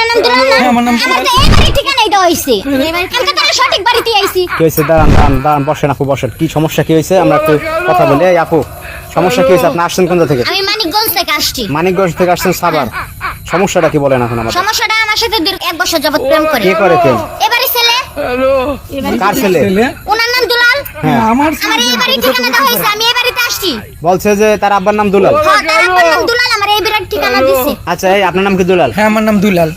আপনার নাম দুলাল না? আমার নাম আমার তো এই বাড়ি ঠিকানাই দেওয়া হইছে। আমি তো তাহলে সঠিক বাড়িতে আইছি। কি হয়েছে? দাঁড়ান বসেন আপু, বসেন। কি সমস্যা কি হয়েছে আমরা একটু কথা বলি। এই আপু, সমস্যা কি হয়েছে? আপনি আসছেন কোথা থেকে? আমি মানিকগঞ্জ থেকে আসছি। মানিকগঞ্জ থেকে আসছেন সাভার। সমস্যাটা কি বলেন এখন আমাদের? সমস্যাটা আমার সাথে দীর্ঘ 1 বছর যাবত প্রেম করে। কে করে প্রেম? এবারে ছেলে, কার ছেলে? ওনার নাম দুলাল। হ্যাঁ, আমার আমার এই বাড়ি ঠিকানা দেওয়া হইছে, আমি এই বাড়িতে আসছি। বলছে যে তার আব্বার নাম দুলাল। হ্যাঁ, তার আব্বার নাম দুলাল, আমার এই বাড়ির ঠিকানা দিছে। আচ্ছা, এই আপনার নাম কি দুলাল? হ্যাঁ আমার নাম দুলাল।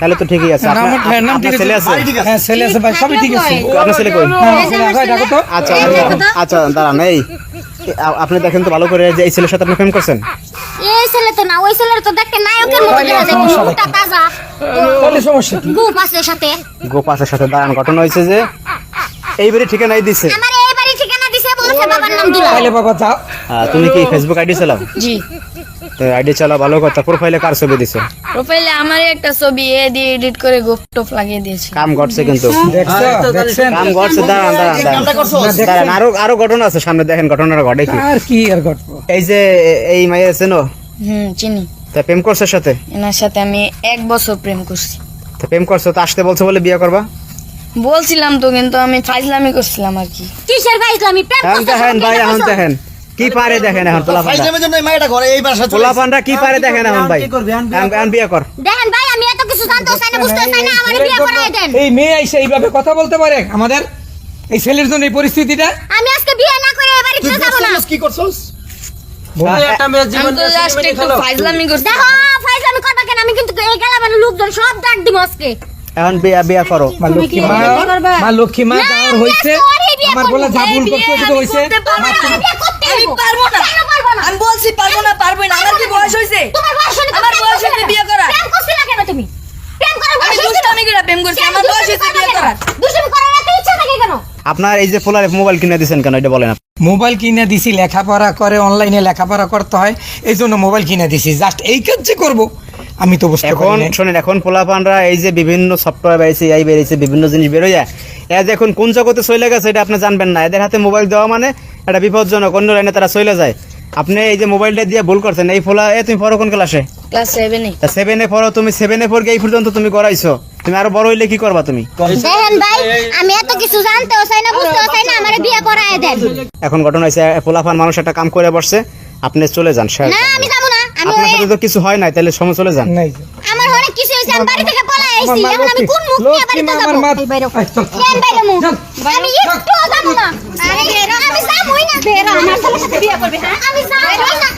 তাহলে তো ঠিকই আছে। আমার হ্যাঁ, নাম ঠিক আপনার ছেলে আছে? হ্যাঁ ছেলে আছে ভাই, সবই ঠিক আছে। আপনার ছেলে কই? হ্যাঁ ছেলে আছে, ডাকো তো। আচ্ছা আচ্ছা দাঁড়ান। এই আপনি দেখেন তো ভালো করে যে এই ছেলের সাথে আপনি প্রেম করছেন। এই ছেলে তো না, ওই ছেলের তো দেখতে নায়কের মতো দেখা যায়, সমস্যা মুখটা তাজা, তাহলে সমস্যা কি? গুপ আছে সাথে। গোপাসের সাথে দাঁড়ান। ঘটনা হয়েছে যে এই বাড়ি ঠিকানাই দিছে। আমার এই বাড়ি ঠিকানা দিছে, বলছে বাবার নাম দুলাল। তাহলে বাবা যাও। তুমি কি ফেসবুক আইডি চালাও? জি, আইডি চালাও, ভালো কথা। প্রোফাইলে কার ছবি দিছে? প্রোফাইলে আমারই একটা ছবি দিয়ে এডিট করে গোপ লাগিয়ে দিয়েছি। কাম করছে কিন্তু, দেখছো দেখছেন? কাম করছে। দাঁড়ান আরো ঘটনা আছে সামনে, দেখেন ঘটনাটা ঘটে কি। আর কি আর ঘটবো? এই যে এই মাইয়া আছে নো, চিনি। তা প্রেম করছে ওর সাথে? এনার সাথে আমি 1 বছর প্রেম করছি। তা প্রেম করছে তো আসতে বলছে বলে বিয়ে করবা? বলছিলাম তো, কিন্তু আমি ফাইজলামি করছিলাম আর কি। কিসের ভাই ইসলামী প্রেম এখন করতে দেখেন ভাই, এখন দেখেন কি পারে, দেখেন এখন পোলাপানরা কি পারে দেখেন এখন ভাই। এখন বিয়ে কর। দেখেন ভাই, আমি এত কিছু জানতে চাই না, বুঝতে চাই না, আমার বিয়ে করায় দেন। এই মেয়ে এসে এইভাবে কথা বলতে পারে আমাদের এই ছেলের জন্য এই পরিস্থিতিটা? আমি আজকে বিয়ে না করে এই বাড়িতে যাব না। আমি তো জাস্ট একটু ফাইজলামি করছি। দেখো ফাইজলামি করবা কেন? আমি কিন্তু এই গেলামের লোকজন সব ডাক দিব আজকে। এখন বিয়ে করো। মা লক্ষ্মী মা, মা লক্ষ্মী মা যাওয়ার হয়েছে। আমার বলে যা ভুল করতে হয়েছে তো হয়েছে। আমি বিয়ে করতে আমি হইবো। পারবো না। কেন পারবো না? আমি বলছি পারবো না, পারবো না। আমার কি বয়স হয়েছে? তোমার বয়স হলে আমার বয়স হয়েছে বিয়ে করার। প্রেম করছিলা কেন তুমি? প্রেম করার আমি বয়স হয়েছে? দুষ্টামি করে প্রেম করছি। আমার বয়স হয়েছে বিয়ে করার। দুষ্টামি করার এত ইচ্ছা থাকে কেন? আপনার এই যে পোলার মোবাইল কিনে দিয়েছেন কেন, এটা বলেন। মোবাইল কিনে দিছি, লেখাপড়া করে, অনলাইনে লেখাপড়া করতে হয়, এই জন্য মোবাইল কিনে দিছি। জাস্ট এই কাজ যে করবো আমি তো বুঝতে এখন পারি না। শোনেন, এখন পোলাপানরা এই যে বিভিন্ন সফটওয়্যার বেরিয়েছে, এই বেরিয়েছে, বিভিন্ন জিনিস বেরোয়, এ যে এখন কোন জগতে চলে গেছে এটা আপনি জানবেন না। এদের হাতে মোবাইল দেওয়া মানে এটা বিপজ্জনক, অন্য লাইনে তারা চলে যায়। আপনি এই যে মোবাইলটা দিয়ে ভুল করছেন। এই ফোলা তুমি পড়ো কোন ক্লাসে? ক্লাস 7-এ। 7-এ পড়ো তুমি। 7-এ পড়ে এই পর্যন্ত তুমি করাইছো, তুমি আরো বড় হইলে কি করবা তুমি? দেখেন ভাই, আমি এত কিছু জানতেও চাই না, বুঝতেও চাই না, আমার বিয়ে করায় দেন। এখন ঘটনা হয়েছে পোলাপান মানুষ একটা কাম করে বসছে, আপনি চলে যান। না আমি যাব না। আমি আপনার সাথে তো কিছু হয় নাই, তাহলে সময় চলে যান। নাই আমার অনেক কিছু হইছে, আমি বাড়ি থেকে পলাই আইছি। আমার মা এখন আমি কোন মুখ নিয়ে লক্ষ্মী বাড়িতে মা, যাব? আমার মা। এই বাইরো। আয়, চল, চল। কেন বাইরো মু? চল। আমি একটু যাব না। আমি যাবই না। বেরা আমার সাথে বিয়ে করবে, হ্যাঁ? আমি যাবই না।